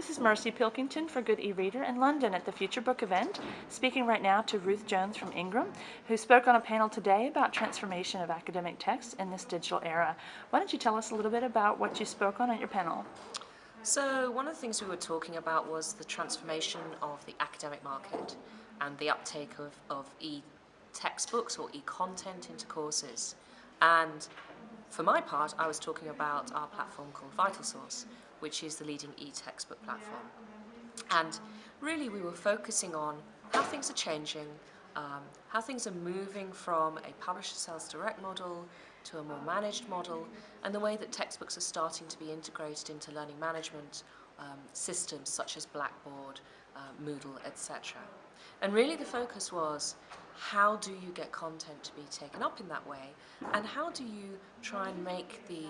This is Mercy Pilkington for Good eReader in London at the Futurebook event, speaking right now to Ruth Jones from Ingram, who spoke on a panel today about transformation of academic texts in this digital era. Why don't you tell us a little bit about what you spoke on at your panel? So one of the things we were talking about was the transformation of the academic market and the uptake of e-textbooks or e-content into courses. And for my part, I was talking about our platform called VitalSource, which is the leading e-textbook platform. And really we were focusing on how things are changing, how things are moving from a publisher sells direct model to a more managed model, and the way that textbooks are starting to be integrated into learning management systems such as Blackboard, Moodle, etc. And really the focus was, how do you get content to be taken up in that way, and how do you try and make the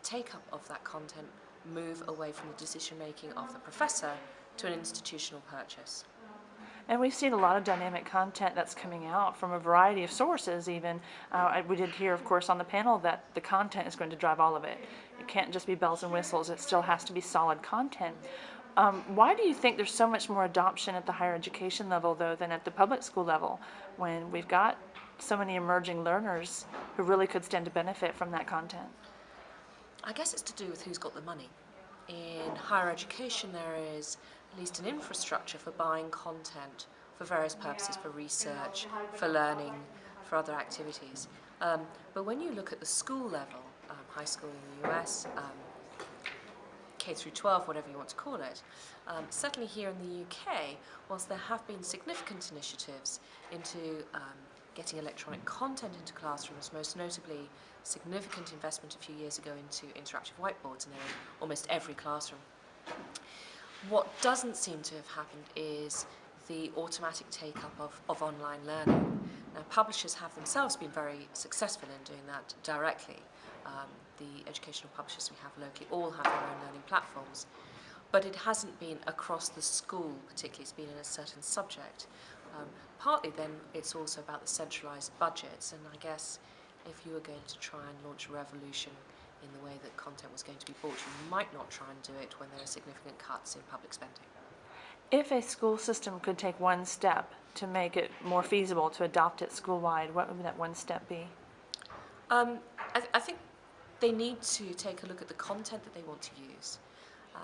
take-up of that content move away from the decision-making of the professor to an institutional purchase. And we've seen a lot of dynamic content that's coming out from a variety of sources even. We did hear, of course, on the panel that the content is going to drive all of it. It can't just be bells and whistles. It still has to be solid content. Why do you think there's so much more adoption at the higher education level, though, than at the public school level, when we've got so many emerging learners who really could stand to benefit from that content? I guess it's to do with who's got the money. In higher education, there is at least an infrastructure for buying content for various purposes, for research, for learning, for other activities. But when you look at the school level, high school in the US, K through 12, whatever you want to call it, certainly here in the UK, whilst there have been significant initiatives into getting electronic content into classrooms, most notably significant investment a few years ago into interactive whiteboards, and they're in almost every classroom. What doesn't seem to have happened is the automatic take-up of online learning. Now, publishers have themselves been very successful in doing that directly. The educational publishers we have locally all have their own learning platforms, but it hasn't been across the school particularly, it's been in a certain subject. Partly then it's also about the centralised budgets, and I guess if you were going to try and launch a revolution in the way that content was going to be bought, you might not try and do it when there are significant cuts in public spending. If a school system could take one step to make it more feasible to adopt it school-wide, what would that one step be? I think they need to take a look at the content that they want to use.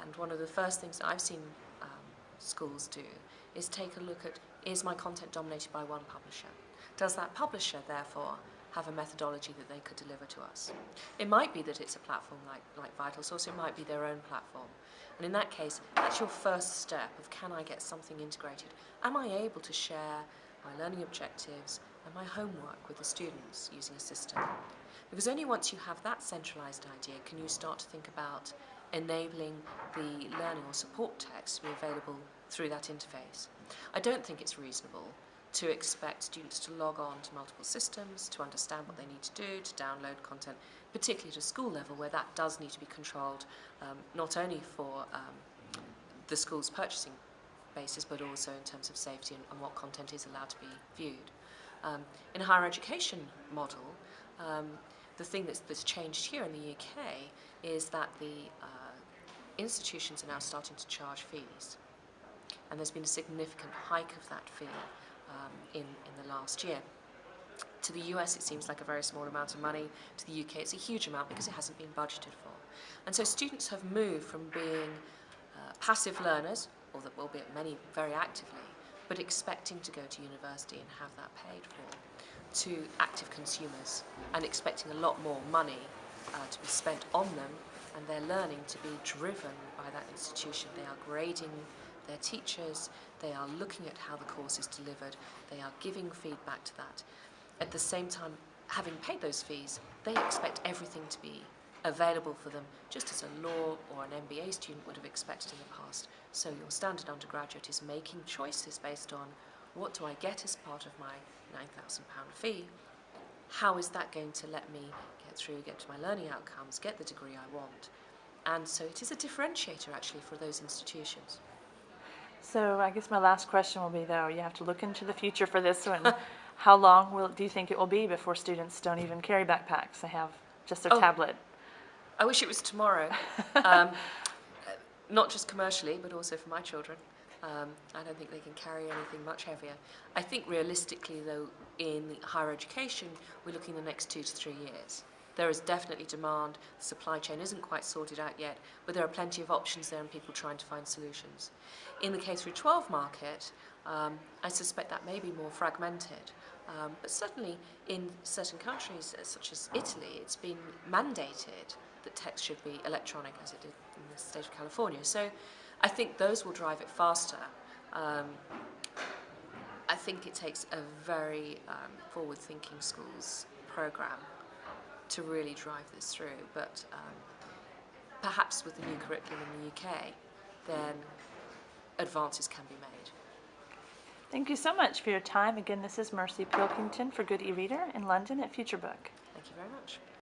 And one of the first things that I've seen schools do is take a look at, is my content dominated by one publisher? Does that publisher, therefore, have a methodology that they could deliver to us? It might be that it's a platform like VitalSource, it might be their own platform. And in that case, that's your first step of, can I get something integrated? Am I able to share my learning objectives and my homework with the students using a system? Because only once you have that centralised idea can you start to think about enabling the learning or support text to be available through that interface. I don't think it's reasonable to expect students to log on to multiple systems, to understand what they need to do, to download content, particularly at a school level where that does need to be controlled, not only for the school's purchasing basis, but also in terms of safety and what content is allowed to be viewed. In a higher education model, the thing that's changed here in the UK is that the institutions are now starting to charge fees. And there's been a significant hike of that fee in the last year. To the US it seems like a very small amount of money. To the UK it's a huge amount because it hasn't been budgeted for. And so students have moved from being passive learners, albeit many very actively, but expecting to go to university and have that paid for, to active consumers and expecting a lot more money to be spent on them and their learning to be driven by that institution. They are grading their teachers, they are looking at how the course is delivered, they are giving feedback to that. At the same time, having paid those fees, they expect everything to be available for them, just as a law or an MBA student would have expected in the past. So your standard undergraduate is making choices based on, what do I get as part of my £9,000 fee? How is that going to let me get through, get to my learning outcomes, get the degree I want? And so it is a differentiator actually for those institutions. So I guess my last question will be, though, you have to look into the future for this one. How long do you think it will be before students don't even carry backpacks? They have just their tablet. I wish it was tomorrow. not just commercially, but also for my children. I don't think they can carry anything much heavier. I think realistically, though, in higher education, we're looking the next 2 to 3 years. There is definitely demand. The supply chain isn't quite sorted out yet, but there are plenty of options there and people trying to find solutions. In the K through 12 market, I suspect that may be more fragmented. But certainly in certain countries, such as Italy, it's been mandated that text should be electronic, as it did in the state of California. So I think those will drive it faster. I think it takes a very forward-thinking schools program to really drive this through, but perhaps with the new curriculum in the UK, then advances can be made. Thank you so much for your time. Again, this is Mercy Pilkington for Good E-Reader in London at Futurebook. Thank you very much.